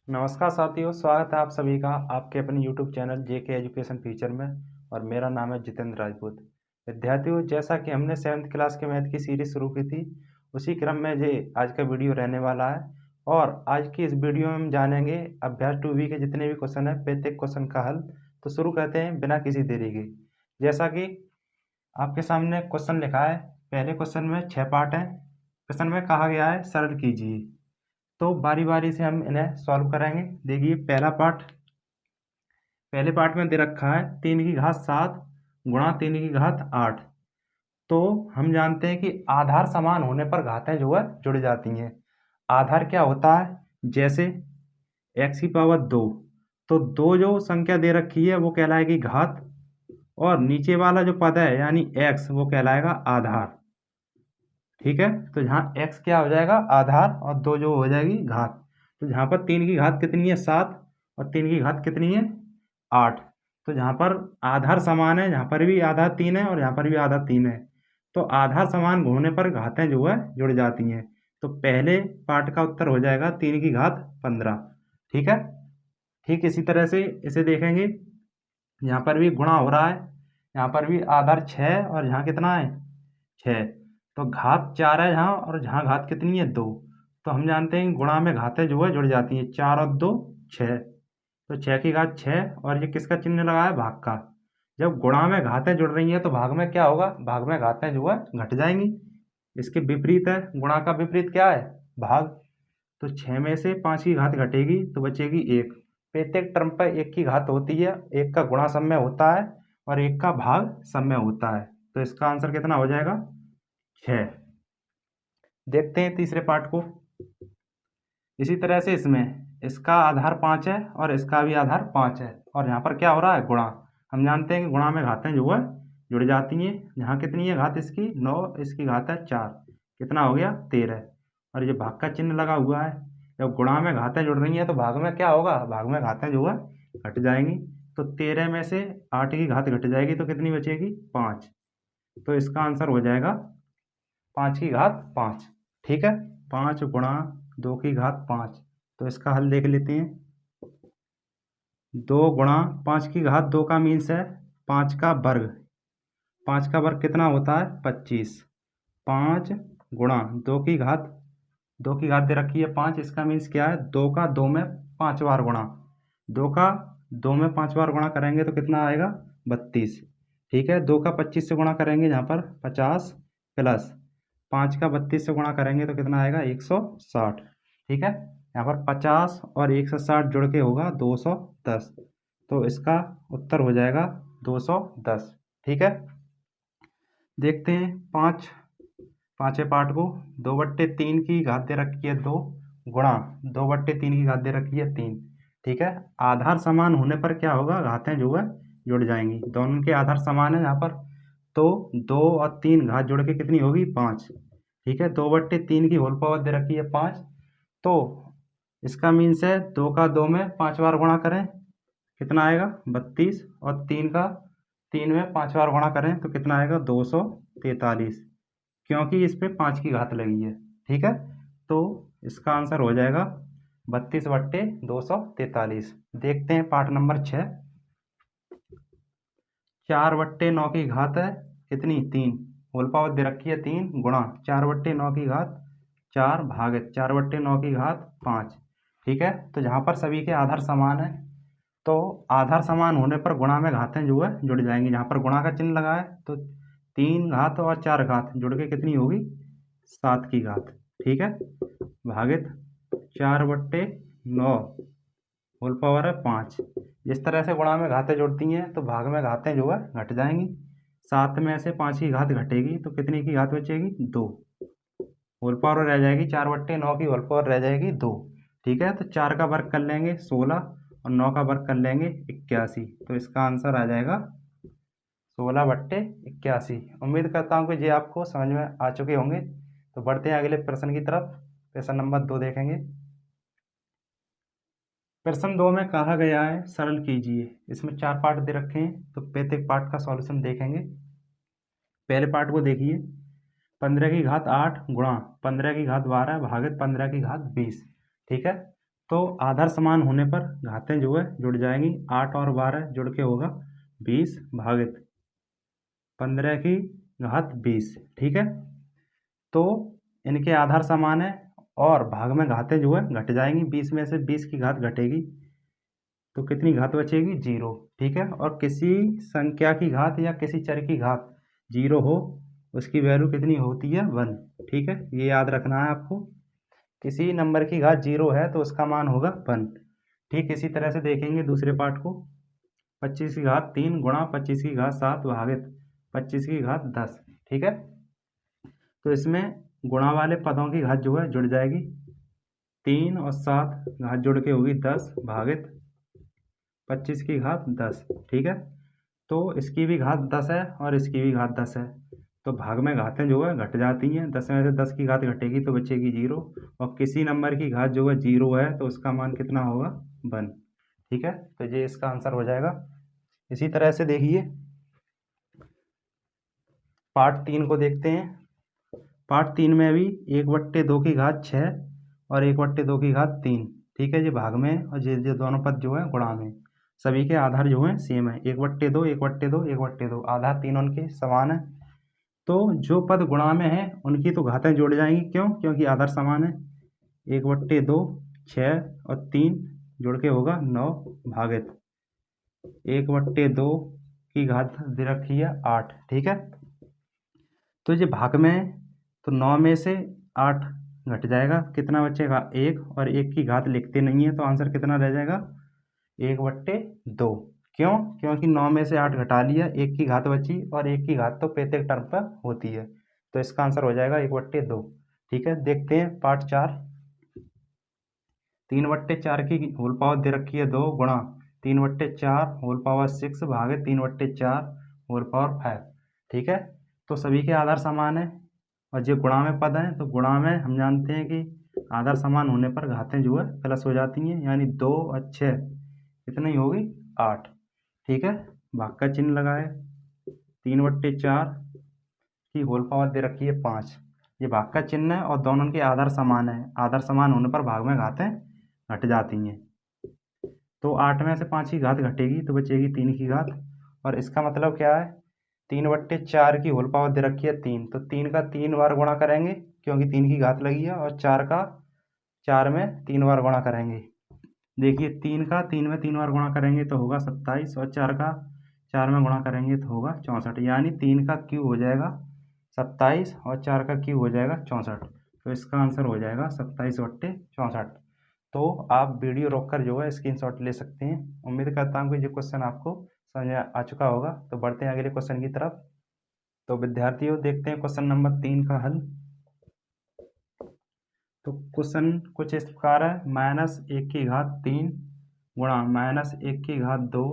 नमस्कार साथियों, स्वागत है आप सभी का आपके अपने YouTube चैनल जेके एजुकेशन फ्यूचर में। और मेरा नाम है जितेंद्र राजपूत। विद्यार्थियों, जैसा कि हमने 7th क्लास के मैथ की सीरीज शुरू की थी, उसी क्रम में ये आज का वीडियो रहने वाला है। और आज की इस वीडियो में हम जानेंगे अभ्यास 2B के जितने भी क्वेश्चन है, प्रत्येक क्वेश्चन का हल। तो शुरू करते हैं बिना किसी देरी के। जैसा कि आपके सामने क्वेश्चन लिखा है, पहले क्वेश्चन में 6 पार्ट हैं। क्वेश्चन में कहा गया है सरल कीजिए, तो बारी बारी से हम इन्हें सॉल्व करेंगे। देखिए, पहले पार्ट में दे रखा है 3 की घात 7 गुणा 3 की घात 8। तो हम जानते हैं कि आधार समान होने पर घातें जो है जुड़ जाती हैं। आधार क्या होता है? जैसे x की पावर 2, तो 2 जो संख्या दे रखी है वो कहलाएगी घात, और नीचे वाला जो पद है यानी x वो कहलाएगा आधार। ठीक है, तो जहाँ x क्या हो जाएगा? आधार, और 2 जो हो जाएगी घात। तो जहाँ पर 3 की घात कितनी है? 7, और 3 की घात कितनी है? 8। तो जहाँ पर आधार समान है, जहाँ पर भी आधार 3 है और यहाँ पर भी आधार 3 है, तो आधार समान होने पर घातें जो है जुड़ जाती हैं। तो पहले पार्ट का उत्तर हो जाएगा 3 की घात 15। ठीक है, ठीक इसी तरह से इसे देखेंगे। यहाँ पर भी गुणा हो रहा है, यहाँ पर भी आधार 6 और यहाँ कितना है? 6। तो घात 4 है यहाँ, और जहाँ घात कितनी है? 2। तो हम जानते हैं गुणा में घातें जो है जुड़ जाती हैं। 4 और 2 6। तो 6 की घात 6, और ये किसका चिन्ह लगा है? भाग का। जब गुणा में घातें जुड़ रही हैं तो भाग में क्या होगा? भाग में घातें जो है घट जाएंगी। इसके विपरीत है, गुणा का विपरीत क्या है? भाग। तो 6 में से 5 की घात घटेगी तो बचेगी 1। प्रत्येक टर्म पर 1 की घात होती है, 1 का गुणा सब में होता है और 1 का भाग सब में होता है। तो इसका आंसर कितना हो जाएगा? 6। देखते हैं तीसरे पार्ट को। इसी तरह से इसमें इसका आधार 5 है और इसका भी आधार 5 है, और यहाँ पर क्या हो रहा है? गुणा। हम जानते हैं कि गुणा में घातें जो है जुड़ जाती हैं। यहाँ कितनी है घात? इसकी 9, इसकी घात है 4। कितना हो गया? 13। और ये भाग का चिन्ह लगा हुआ है। जब गुणा में घातें जुड़ रही हैं तो भाग में क्या होगा? भाग में घातें जो है घट जाएंगी। तो 13 में से 8 की घात घट जाएगी तो कितनी बचेगी? 5। तो इसका आंसर हो जाएगा 5 की घात 5। ठीक है, 5 गुणा 2 की घात 5। तो इसका हल देख लेते हैं। 2 गुणा 5 की घात 2 का मीन्स है 5 का वर्ग। 5 का वर्ग कितना होता है? 25। 5 गुणा 2 की घात, 2 की घात दे रखी है 5, इसका मीन्स क्या है? 2 का 2 में 5 बार गुणा। 2 का 2 में 5 बार गुणा करेंगे तो कितना आएगा? 32। ठीक है, 2 का 25 से गुणा करेंगे, यहाँ पर 50 प्लस 5 का 32 से गुणा करेंगे तो कितना आएगा? 160। ठीक है, यहाँ पर 50 और 160 जुड़ के होगा 210। तो इसका उत्तर हो जाएगा 210। ठीक है, देखते हैं पाँचवें पार्ट को। 2/3 की घात दे रखी है 2 गुणा 2/3 की घात दे रखी है 3। ठीक है, आधार समान होने पर क्या होगा? घातें जो है जुड़ जाएंगी। दोनों के आधार समान है यहाँ पर, तो 2 और 3 घात जोड़ के कितनी होगी? 5। ठीक है, 2/3 की होल पावर दे रखी है 5। तो इसका मीन्स है 2 का 2 में 5 बार गुणा करें, कितना आएगा? 32। और 3 का 3 में 5 बार गुणा करें तो कितना आएगा? 243, क्योंकि इस पे 5 की घात लगी है। ठीक है, तो इसका आंसर हो जाएगा 32/243। देखते हैं पार्ट नंबर 6। 4/9 की घात है कितनी? 3। होल पावर दे रखी है 3 गुणा 4/9 की घात 4 भागित 4/9 की घात 5। ठीक है, तो जहाँ पर सभी के आधार समान है, तो आधार समान होने पर गुणा में घातें जो है जुड़ जाएंगी। जहाँ पर गुणा का चिन्ह लगा है तो 3 घात और 4 घात जुड़ के कितनी होगी? 7 की घात। ठीक है, भागित 4/9 होल पावर है 5। जिस तरह से गुणा में घातें जुड़ती हैं तो भाग में घातें जो है घट जाएंगी। 7 में से 5 की घात घटेगी तो कितनी की घात बचेगी? 2। होल पावर रह जाएगी 4/9 की होल पावर रह जाएगी 2। ठीक है, तो 4 का वर्ग कर लेंगे 16, और 9 का वर्ग कर लेंगे 81। तो इसका आंसर आ जाएगा 16/81। उम्मीद करता हूँ कि ये आपको समझ में आ चुके होंगे। तो बढ़ते हैं अगले प्रश्न की तरफ। प्रश्न नंबर 2 देखेंगे। प्रश्न 2 में कहा गया है सरल कीजिए। इसमें 4 पार्ट दे रखे हैं, तो प्रत्येक पार्ट का सॉल्यूशन देखेंगे। पहले पार्ट को देखिए। 15 की घात 8 गुणा 15 की घात 12 भागित 15 की घात 20। ठीक है, तो आधार समान होने पर घातें जो है जुड़ जाएंगी। 8 और 12 जुड़ के होगा 20 भागित 15 की घात 20। ठीक है, तो इनके आधार समान है और भाग में घातें जो है घट जाएंगी। 20 में से 20 की घात घटेगी तो कितनी घात बचेगी? 0। ठीक है, और किसी संख्या की घात या किसी चर की घात 0 हो उसकी वैल्यू कितनी होती है? 1। ठीक है, ये याद रखना है आपको। किसी नंबर की घात 0 है तो उसका मान होगा 1। ठीक इसी तरह से देखेंगे दूसरे पार्ट को। 25 की घात 3 गुणा 25 की घात 7 भागित 25 की घात 10। ठीक है, तो इसमें गुणा वाले पदों की घात जो है जुड़ जाएगी। 3 और 7 घात जुड़ के होगी 10 भागित 25 की घात 10। ठीक है, तो इसकी भी घात 10 है और इसकी भी घात 10 है, तो भाग में घातें जो है घट जाती हैं। 10 में से 10 की घात घटेगी तो बचेगी 0, और किसी नंबर की घात जो है 0 है तो उसका मान कितना होगा? 1। ठीक है, तो ये इसका आंसर हो जाएगा। इसी तरह से देखिए पार्ट 3 को देखते हैं। पार्ट 3 में भी 1/2 की घात 6 और 1/2 की घात 3। ठीक है, ये भाग में और ये दोनों पद जो है गुणा में। सभी के आधार जो है सेम है, 1/2 1/2 1/2, आधार तीनों के समान है। तो जो पद गुणा में है उनकी तो घातें जोड़ जाएंगी। क्यों? क्योंकि आधार समान है। 1/2 6 और 3 जोड़ के होगा 9 भागित 1/2 की घात दे रखी है 8। ठीक है, तो ये भाग में है तो 9 में से 8 घट जाएगा, कितना बचेगा? 1, और 1 की घात लिखते नहीं है तो आंसर कितना रह जाएगा? 1/2। क्यों? क्योंकि 9 में से 8 घटा लिया, 1 की घात बची, और 1 की घात तो प्रत्येक टर्म पर होती है, तो इसका आंसर हो जाएगा 1/2। ठीक है, देखते हैं पार्ट 4। 3/4 की होल पावर दे रखी है 2 गुणा 3/4 होल पावर 6 भागे 3/4 होल पावर 5। ठीक है, तो सभी के आधार समान है और जो गुणा में पद हैं तो गुणा में हम जानते हैं कि आधार समान होने पर घातें जो है प्लस हो जाती हैं, यानी 2 और 6 कितनी होगी? 8। ठीक है, भाग का चिन्ह लगाए। 3/4 की होल पावर दे रखी है 5, ये भाग का चिन्ह है और दोनों के आधार समान है। आधार समान होने पर भाग में घातें घट जाती हैं। तो 8 में से 5 की घात घटेगी तो बचेगी 3 की घात, और इसका मतलब क्या है? 3/4 की होल पावर दे रखी है 3, तो 3 का 3 बार गुणा करेंगे क्योंकि 3 की घात लगी है, और 4 का 4 में 3 बार गुणा करेंगे। देखिए 3 का 3 में 3 बार गुणा करेंगे तो होगा 27, और 4 का 4 में गुणा करेंगे तो होगा 64, यानी 3 का क्यूब हो जाएगा 27 और 4 का क्यूब हो जाएगा 64। तो इसका आंसर हो जाएगा 27/64। तो आप वीडियो रोककर जो है स्क्रीनशॉट ले सकते हैं। उम्मीद करता हूँ कि ये क्वेश्चन आपको समझ में आ चुका होगा। तो बढ़ते हैं अगले क्वेश्चन की तरफ। तो विद्यार्थियों देखते हैं क्वेश्चन नंबर 3 का हल। तो क्वेश्चन कुछ इस प्रकार है, -1 की घात 3 गुणा -1 की घात 2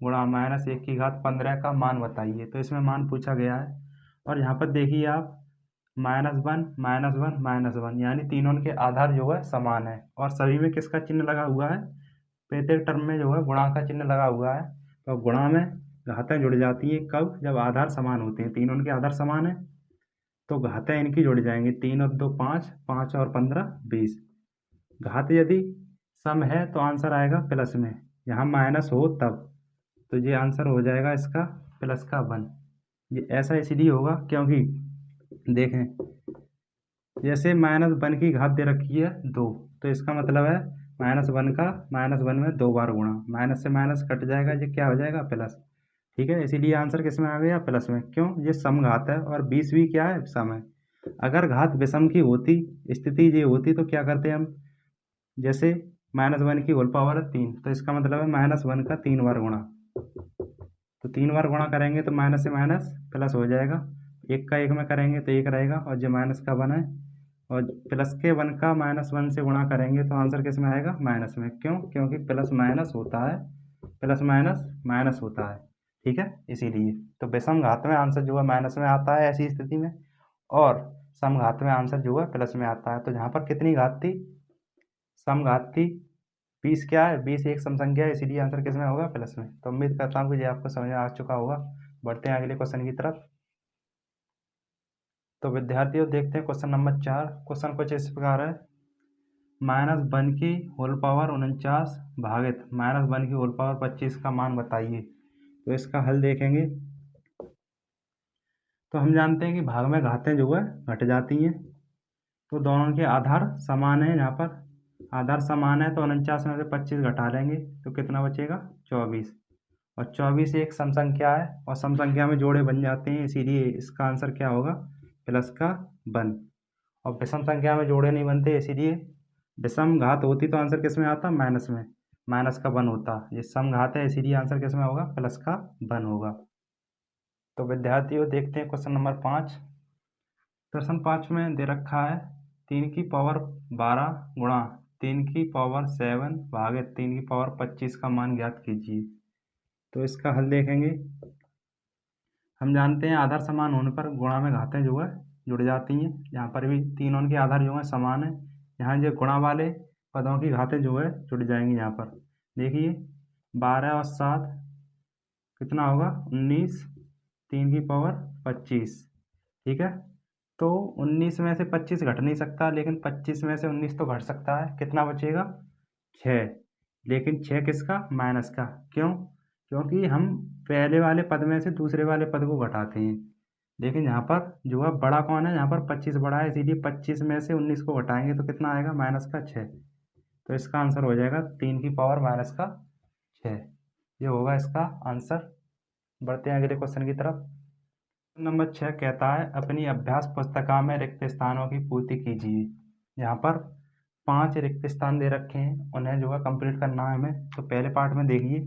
गुणा -1 की घात 15 का मान बताइए। तो इसमें मान पूछा गया है, और यहाँ पर देखिए आप -1 -1 -1, यानी तीनों के आधार जो है समान है, और सभी में किसका चिन्ह लगा हुआ है? प्रत्येक टर्म में जो है गुणा का चिन्ह लगा हुआ है। तो गुणा में घातें जुड़ जाती हैं कब? जब आधार समान होते हैं। तीनों के आधार समान है तो घातें इनकी जुड़ जाएंगी। 3 और 2 5, 5 और 15 20। घात यदि सम है तो आंसर आएगा प्लस में, यहाँ माइनस हो तब, तो ये आंसर हो जाएगा इसका प्लस का 1। ये ऐसा इसलिए होगा क्योंकि देखें जैसे -1 की घात दे रखी है 2, तो इसका मतलब है -1 का -1 में 2 बार गुणा, माइनस से माइनस कट जाएगा, ये क्या हो जाएगा? प्लस। ठीक है, इसीलिए आंसर किस में आ गया? प्लस में। क्यों? ये सम घात है और 20 भी क्या है? सम है। अगर घात विषम की होती स्थिति ये होती तो क्या करते हम? जैसे -1 की होल पावर है 3, तो इसका मतलब है -1 का 3 बार गुणा, तो 3 बार गुणा करेंगे तो माइनस से माइनस प्लस हो जाएगा। 1 का 1 में करेंगे तो 1 रहेगा, और जो माइनस का 1 है, और प्लस के 1 का -1 से गुणा करेंगे तो आंसर किस में आएगा? माइनस में। क्यों? क्योंकि प्लस माइनस होता है, प्लस माइनस माइनस होता है। ठीक है, इसीलिए तो विषम घात में आंसर जो है माइनस में आता है ऐसी स्थिति में, और सम घात में आंसर जो है प्लस में आता है। तो यहाँ पर कितनी घात थी? सम घात थी 20। क्या है? 20 एक सम संख्या है, इसीलिए आंसर किस में होगा? प्लस में। तो उम्मीद करता हूँ कि ये आपको समझ में आ चुका होगा। बढ़ते हैं अगले क्वेश्चन की तरफ। तो विद्यार्थियों देखते हैं क्वेश्चन नंबर 4। क्वेश्चन कुछ इस प्रकार है, -1 की होल पावर 49 भागित -1 की होल पावर 25 का मान बताइए। तो इसका हल देखेंगे तो हम जानते हैं कि भाग में घातें जो है घट जाती हैं। तो दोनों के आधार समान है, यहाँ पर आधार समान है तो 49 में से 25 घटा लेंगे तो कितना बचेगा 24। और 24 एक सम संख्या है और सम संख्या में जोड़े बन जाते हैं, इसीलिए इसका आंसर क्या होगा प्लस का 1। और विषम संख्या में जोड़े नहीं बनते, इसीलिए विषम घात होती तो आंसर किस में आता माइनस में, माइनस का 1 होता। ये सम घात है इसीलिए आंसर किस में होगा प्लस का 1 होगा। तो विद्यार्थियों देखते हैं क्वेश्चन नंबर 5। प्रश्न 5 में दे रखा है 3 की पावर 12 गुणा 3 की पावर 7 भागित 3 की पावर 25 का मान ज्ञात कीजिए। तो इसका हल देखेंगे। हम जानते हैं आधार समान होने पर गुणा में घातें जो है जुड़ जाती हैं। यहाँ पर भी तीनों के आधार जो है समान है, यहाँ जो गुणा वाले पदों की घातें जो है जुड़ जाएंगी। यहाँ पर देखिए 12 और 7 कितना होगा 19, 3 की पावर 25, ठीक है। तो 19 में से 25 घट नहीं सकता, लेकिन 25 में से 19 तो घट सकता है। कितना बचेगा 6, लेकिन 6 किसका माइनस का, क्यों? क्योंकि हम पहले वाले पद में से दूसरे वाले पद को घटाते हैं, लेकिन यहाँ पर जो है बड़ा कौन है, यहाँ पर 25 बड़ा है, इसीलिए 25 में से 19 को घटाएंगे तो कितना आएगा माइनस का 6। तो इसका आंसर हो जाएगा 3 की पावर माइनस का 6। ये होगा इसका आंसर। बढ़ते हैं अगले क्वेश्चन की तरफ। नंबर 6 कहता है अपनी अभ्यास पुस्तिका में रिक्त स्थानों की पूर्ति कीजिए। यहाँ पर 5 रिक्त स्थान दे रखे हैं, उन्हें जो है कंप्लीट करना है हमें। तो पहले पार्ट में देखिए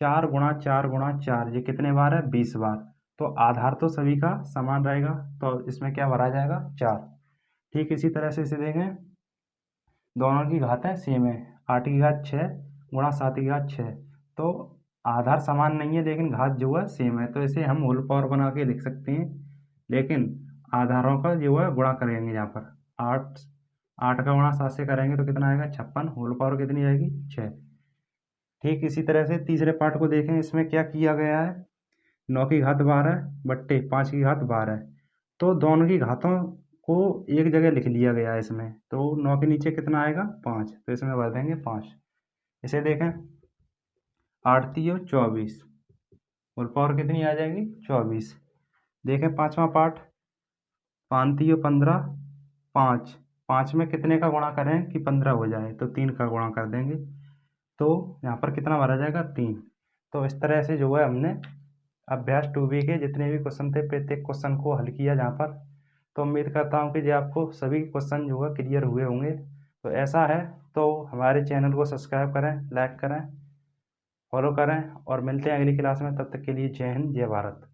4 गुणा 4 गुणा 4, ये कितने बार है 20 बार। तो आधार तो सभी का समान रहेगा, तो इसमें क्या भरा जाएगा 4। ठीक इसी तरह से इसे देखें, दोनों की घातें सेम है, 8 की घात 6 गुणा 7 की घात 6। तो आधार समान नहीं है लेकिन घात जो है सेम है, तो इसे हम होल पावर बना के लिख सकते हैं। लेकिन आधारों का जो है गुणा करेंगे, यहाँ पर 8 का गुणा 7 से करेंगे तो कितना आएगा 56, होल पावर कितनी आएगी 6। ठीक इसी तरह से तीसरे पार्ट को देखें, इसमें क्या किया गया है 9 की घात 12 बट्टे 5 की घात 12। तो दोनों की घातों को एक जगह लिख लिया गया है इसमें। तो 9 के नीचे कितना आएगा 5, तो इसमें भर देंगे 5। इसे देखें 8 3 24, होल पावर कितनी आ जाएगी 24। देखें पांचवा पार्ट 5 3 15, 5 में कितने का गुणा करें कि 15 हो जाए, तो 3 का गुणा कर देंगे। तो यहाँ पर कितना भरा जाएगा 3। तो इस तरह से जो है हमने अभ्यास 2B के जितने भी क्वेश्चन थे प्रत्येक क्वेश्चन को हल किया जहाँ पर। तो उम्मीद करता हूँ कि जो आपको सभी क्वेश्चन जो है क्लियर हुए होंगे। तो ऐसा है तो हमारे चैनल को सब्सक्राइब करें, लाइक करें, फॉलो करें और मिलते हैं अगली क्लास में। तब तक के लिए जय हिंद जय भारत।